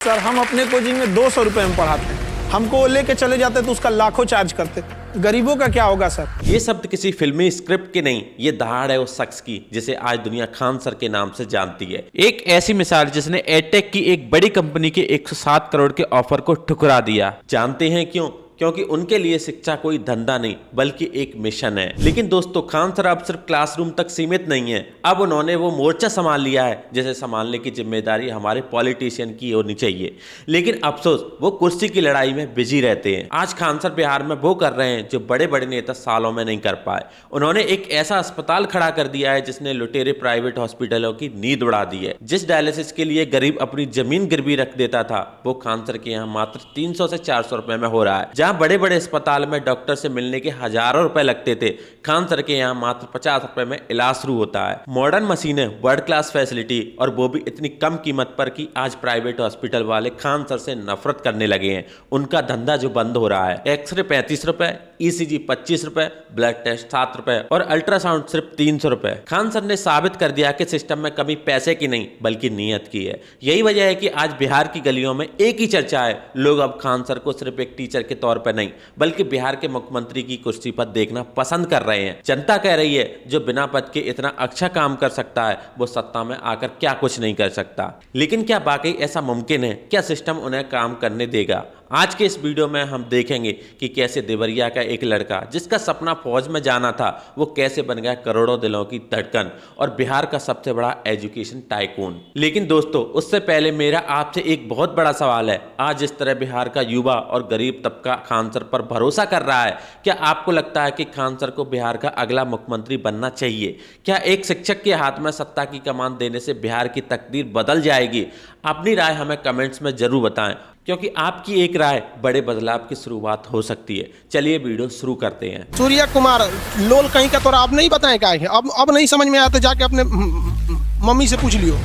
Sir हम अपने coaching में 200 रुपए में पढ़ाते हैं, हमको वो लेके चले जाते तो उसका लाखों चार्ज करते। गरीबों का क्या होगा सर? ये शब्द किसी फिल्मी स्क्रिप्ट की नहीं, ये दहाड़ है उस शख्स की जिसे आज दुनिया खान सर के नाम से जानती है। एक ऐसी मिसाल जिसने एडटेक की एक बड़ी कंपनी के 107 करोड़ के ऑफर को ठुकरा दिया। जानते हैं क्यों? क्योंकि उनके लिए शिक्षा कोई धंधा नहीं बल्कि एक मिशन है। लेकिन दोस्तों, खान सर अब सिर्फ क्लासरूम तक सीमित नहीं है, अब उन्होंने वो मोर्चा संभाल लिया है जिसे संभालने की जिम्मेदारी हमारे पॉलिटिशियन की होनी चाहिए। लेकिन अफसोस, वो कुर्सी की लड़ाई में बिजी रहते हैं। आज खान सर बिहार में वो कर रहे हैं जो बड़े बड़े नेता सालों में नहीं कर पाए। उन्होंने एक ऐसा अस्पताल खड़ा कर दिया है जिसने लुटेरे प्राइवेट हॉस्पिटलों की नींद उड़ा दी है। जिस डायलिसिस के लिए गरीब अपनी जमीन गिरवी रख देता था, वो खान सर के यहाँ मात्र 300 से 400 रुपए में हो रहा है। जहां बड़े बड़े अस्पताल में डॉक्टर से मिलने के हजारों रुपए लगते थे, खान सर के यहाँ मात्र 50 रुपए में इलाज शुरू होता है। मॉडर्न मशीनें, वर्ल्ड क्लास फैसिलिटी और वो भी इतनी कम कीमत पर कि आज प्राइवेट हॉस्पिटल वाले खान सर से नफरत करने लगे हैं। उनका धंधा जो बंद हो रहा है, एक्सरे 35 रुपए, ईसीजी 25 रुपए, ब्लड टेस्ट 7 रुपए और अल्ट्रासाउंड सिर्फ 300 रुपए। खान सर ने साबित कर दिया कि सिस्टम में कमी पैसे की नहीं बल्कि नीयत की है। यही वजह है कि आज बिहार की गलियों में एक ही चर्चा है, लोग अब खान सर को सिर्फ एक टीचर के तौर पर नहीं बल्कि बिहार के मुख्यमंत्री की कुर्सी पर देखना पसंद कर रहे हैं। जनता कह रही है, जो बिना पद के इतना अच्छा काम कर सकता है वो सत्ता में आकर क्या कुछ नहीं कर सकता। लेकिन क्या वाकई ऐसा मुमकिन है? क्या सिस्टम उन्हें काम करने देगा? आज के इस वीडियो में हम देखेंगे कि कैसे देवरिया का एक लड़का जिसका सपना फौज में जाना था, वो कैसे बन गया करोड़ों दिलों की धड़कन और बिहार का सबसे बड़ा एजुकेशन टाइकून। लेकिन दोस्तों, उससे पहले मेरा आपसे एक बहुत बड़ा सवाल है। आज जिस तरह बिहार का युवा और गरीब तबका खान सर पर भरोसा कर रहा है, क्या आपको लगता है कि खान सर को बिहार का अगला मुख्यमंत्री बनना चाहिए? क्या एक शिक्षक के हाथ में सत्ता की कमान देने से बिहार की तकदीर बदल जाएगी? अपनी राय हमें कमेंट्स में जरूर बताएं, क्योंकि आपकी एक राय बड़े बदलाव की शुरुआत हो सकती है। चलिए वीडियो शुरू करते हैं। सूर्या कुमार लोल कहीं का तो आप नहीं बताएं क्या है? अब नहीं समझ में आया तो जाके अपने मम्मी से पूछ लियो।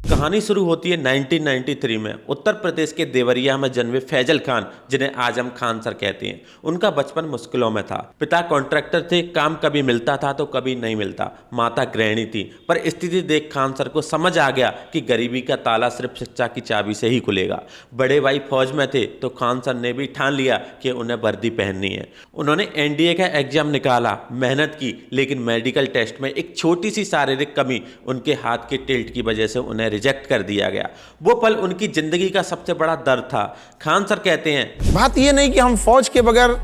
कहानी शुरू होती है 1993 में। उत्तर प्रदेश के देवरिया में जन्मे फैजल खान, जिन्हें आज हम खान सर कहते हैं, उनका बचपन मुश्किलों में था। पिता कॉन्ट्रैक्टर थे, काम कभी मिलता था तो कभी नहीं मिलता। माता गृहिणी थी, पर स्थिति देख खान सर को समझ आ गया कि गरीबी का ताला सिर्फ शिक्षा की चाबी से ही खुलेगा। बड़े भाई फौज में थे तो खान सर ने भी ठान लिया कि उन्हें वर्दी पहननी है। उन्होंने एनडीए का एग्जाम निकाला, मेहनत की, लेकिन मेडिकल टेस्ट में एक छोटी सी शारीरिक कमी, उनके हाथ के टिल्ट की वजह से उन्हें रिजेक्ट कर दिया गया। वो पल उनकी जिंदगी का सबसे बड़ा दर्द था। खान सर कहते हैं, बात ये नहीं कि हम फौज के बगैर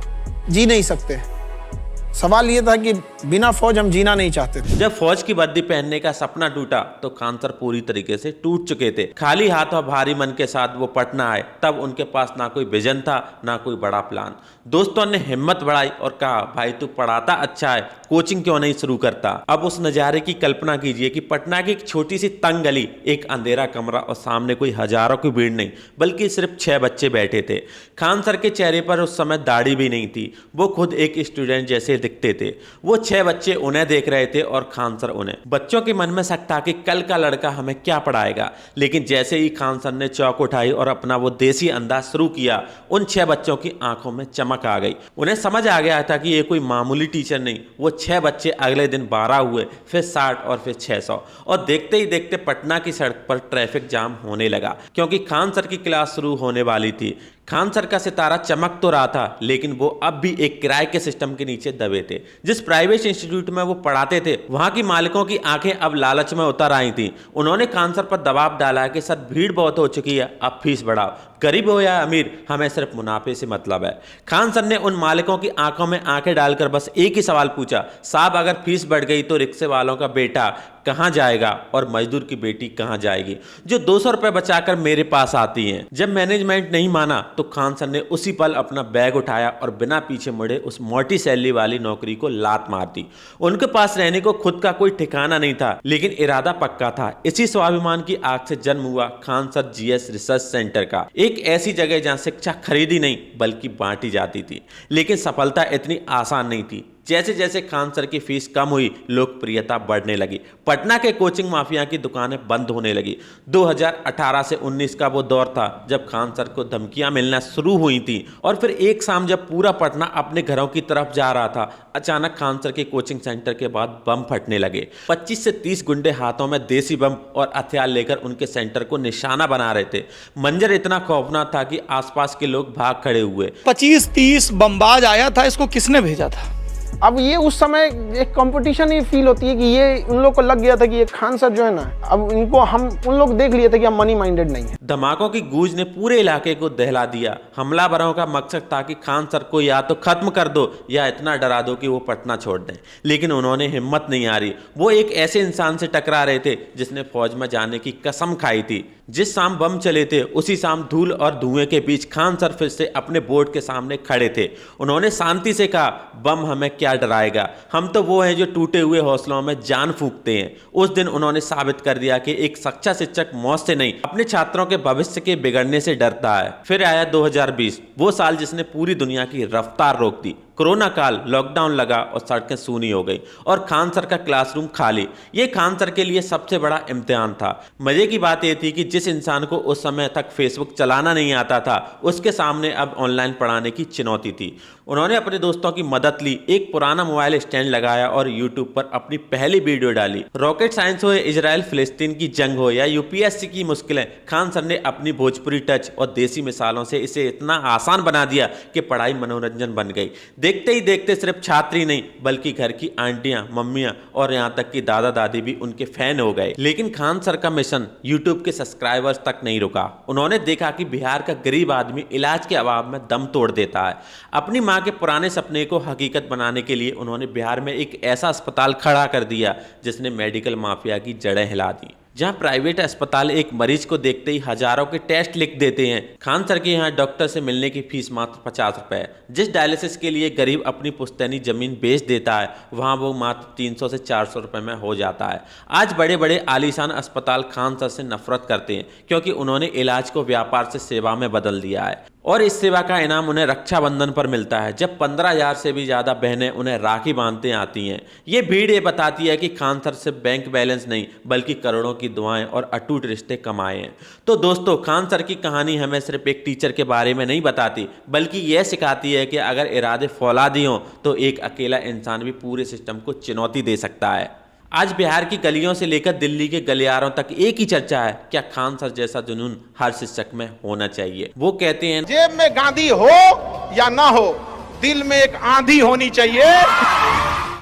जी नहीं सकते, सवाल ये था कि बिना फौज हम जीना नहीं चाहते थे। जब फौज की वर्दी पहनने का सपना टूटा तो खान सर पूरी तरीके से टूट चुके थे। खाली हाथ और भारी मन के साथ वो पटना आए। तब उनके पास ना कोई विजन था, ना कोई बड़ा प्लान। दोस्तों ने हिम्मत बढ़ाई और कहा, भाई तू पढ़ाता अच्छा है, कोचिंग क्यों नहीं शुरू करता? अब उस नज़ारे की कल्पना कीजिए कि पटना की एक छोटी सी तंग गली, एक अंधेरा कमरा और सामने कोई हजारों की भीड़ नहीं बल्कि सिर्फ 6 बच्चे बैठे थे। खान सर के चेहरे पर उस समय दाढ़ी भी नहीं थी, वो खुद एक स्टूडेंट जैसे दिखते थे। वो 6 बच्चे उन्हें देख रहे थे और खान सर उन्हें। बच्चों के मन में शक था कि कल का लड़का हमें क्या पढ़ाएगा। लेकिन जैसे ही खान सर ने चौक उठाई और अपना वो देसी अंदाज शुरू किया, उन 6 बच्चों की आंखों में चमक आ गई। उन्हें समझ आ गया था कि ये कोई मामूली टीचर नहीं। वो 6 बच्चे अगले दिन 12 हुए, फिर 60 और फिर 600 और देखते ही देखते पटना की सड़क पर ट्रैफिक जाम होने लगा, क्योंकि खान सर की क्लास शुरू होने वाली थी। खान सर का सितारा चमक तो रहा था, लेकिन वो अब भी एक किराए के सिस्टम के नीचे दबे थे। जिस प्राइवेट इंस्टीट्यूट में वो पढ़ाते थे, वहां की मालिकों की आंखें अब लालच में उतर आई थीं। उन्होंने खान सर पर दबाव डाला कि सर भीड़ बहुत हो चुकी है, अब फीस बढ़ाओ। गरीब हो या अमीर, हमें सिर्फ मुनाफे से मतलब है। खान सर ने उन मालिकों की आंखों में आंखें डालकर बस एक ही सवाल पूछा, साहब अगर फीस बढ़ गई तो रिक्शे वालों का बेटा कहां जाएगा और मजदूर की बेटी कहां जाएगी, जो 200 रुपए बचाकर मेरे पास आती हैं? जब मैनेजमेंट नहीं माना तो खान सर ने उसी पल अपना बैग उठाया और बिना पीछे मुड़े उस मोटी सैलरी वाली नौकरी को लात मार दी। उनके पास रहने को खुद का कोई ठिकाना नहीं था, लेकिन इरादा पक्का था। इसी स्वाभिमान की आग से जन्म हुआ Khan sir GS research centre का, एक ऐसी जगह जहां शिक्षा खरीदी नहीं बल्कि बांटी जाती थी। लेकिन सफलता इतनी आसान नहीं थी। जैसे जैसे खान सर की फीस कम हुई, लोकप्रियता बढ़ने लगी। पटना के कोचिंग माफिया की दुकानें बंद होने लगी। 2018 से 19 का वो दौर था जब खान सर को धमकियां मिलना शुरू हुई थी। और फिर एक शाम जब पूरा पटना अपने घरों की तरफ जा रहा था, अचानक खान सर के कोचिंग सेंटर के बाद बम फटने लगे। 25 से 30 गुंडे हाथों में देसी बम और हथियार लेकर उनके सेंटर को निशाना बना रहे थे। मंजर इतना खौफनाक था कि आसपास के लोग भाग खड़े हुए। 25-30 बमबाज आया था, इसको किसने भेजा था? अब ये उस समय एक कंपटीशन ही फील होती है कि ये उन लोग को लग गया था कि ये खान सर जो है ना, अब इनको हम उन लोग देख लिए थे कि हम मनी माइंडेड नहीं है। धमाकों की गूंज ने पूरे इलाके को दहला दिया। हमलावरों का मकसद था कि खान सर को या तो खत्म कर दो या इतना डरा दो कि वो पटना छोड़ दें। लेकिन उन्होंने हिम्मत नहीं हारी। वो एक ऐसे इंसान से टकरा रहे थे जिसने फौज में जाने की कसम खाई थी। जिस शाम बम चले थे उसी शाम धूल और धुएं के बीच खान सर फिर से अपने बोर्ड के सामने खड़े थे। उन्होंने शांति से कहा, बम हमें क्या डराएगा, हम तो वो हैं जो टूटे हुए हौसलों में जान फूंकते हैं। उस दिन उन्होंने साबित कर दिया कि एक सच्चा शिक्षक मौत से नहीं, अपने छात्रों के भविष्य के बिगड़ने से डरता है। फिर आया 2020, वो साल जिसने पूरी दुनिया की रफ्तार रोक दी। कोरोना काल, लॉकडाउन लगा और सड़कें सूनी हो गई और खान सर का क्लासरूम खाली। ये खान सर के लिए सबसे बड़ा इम्तिहान था। मजे की बात यह थी कि जिस इंसान को उस समय तक फेसबुक चलाना नहीं आता था, उसके सामने अब ऑनलाइन पढ़ाने की चुनौती थी। उन्होंने अपने दोस्तों की मदद ली, एक पुराना मोबाइल स्टैंड लगाया और यूट्यूब पर अपनी पहली वीडियो डाली। रॉकेट साइंस हो, इजराइल फिलिस्तीन की जंग हो या यूपीएससी की मुश्किलें, खान सर ने अपनी भोजपुरी टच और देसी मिसालों से इसे इतना आसान बना दिया कि पढ़ाई मनोरंजन बन गई। देखते ही देखते सिर्फ छात्र ही नहीं बल्कि घर की आंटियां, मम्मियां और यहां तक कि दादा दादी भी उनके फैन हो गए। लेकिन खान सर का मिशन यूट्यूब के सब्सक्राइबर्स तक नहीं रुका। उन्होंने देखा कि बिहार का गरीब आदमी इलाज के अभाव में दम तोड़ देता है। अपनी मां के पुराने सपने को हकीकत बनाने के लिए उन्होंने बिहार में एक ऐसा अस्पताल खड़ा कर दिया जिसने मेडिकल माफिया की जड़ें हिला दी। जहां प्राइवेट अस्पताल एक मरीज को देखते ही हजारों के टेस्ट लिख देते हैं, खान सर के यहाँ डॉक्टर से मिलने की फीस मात्र 50 रुपए। जिस डायलिसिस के लिए गरीब अपनी पुश्तैनी जमीन बेच देता है, वहां वो मात्र 300 से 400 रुपए में हो जाता है। आज बड़े बड़े आलीशान अस्पताल खान सर से नफरत करते हैं क्योंकि उन्होंने इलाज को व्यापार से सेवा में बदल दिया है। और इस सेवा का इनाम उन्हें रक्षाबंधन पर मिलता है, जब 15,000 से भी ज्यादा बहनें उन्हें राखी बांधते आती हैं। ये भीड़ ये बताती है कि खान सर सिर्फ बैंक बैलेंस नहीं बल्कि करोड़ों की दुआएं और अटूट रिश्ते कमाए हैं। तो दोस्तों, खान सर की कहानी हमें सिर्फ एक टीचर के बारे में नहीं बताती बल्कि यह सिखाती है कि अगर इरादे फौलादी हों तो एक अकेला इंसान भी पूरे सिस्टम को चुनौती दे सकता है। आज बिहार की गलियों से लेकर दिल्ली के गलियारों तक एक ही चर्चा है, क्या खान सर जैसा जुनून हर शिक्षक में होना चाहिए। वो कहते हैं, जेब में गांधी हो या ना हो, दिल में एक आंधी होनी चाहिए।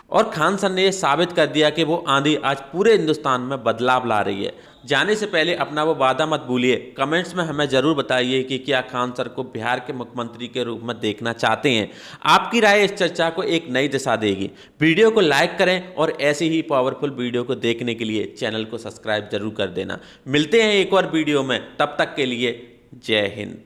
और खान सर ने यह साबित कर दिया कि वो आंधी आज पूरे हिंदुस्तान में बदलाव ला रही है। जाने से पहले अपना वो वादा मत भूलिए। कमेंट्स में हमें जरूर बताइए कि क्या खान सर को बिहार के मुख्यमंत्री के रूप में देखना चाहते हैं। आपकी राय इस चर्चा को एक नई दिशा देगी। वीडियो को लाइक करें और ऐसी ही पावरफुल वीडियो को देखने के लिए चैनल को सब्सक्राइब जरूर कर देना। मिलते हैं एक और वीडियो में, तब तक के लिए जय हिंद।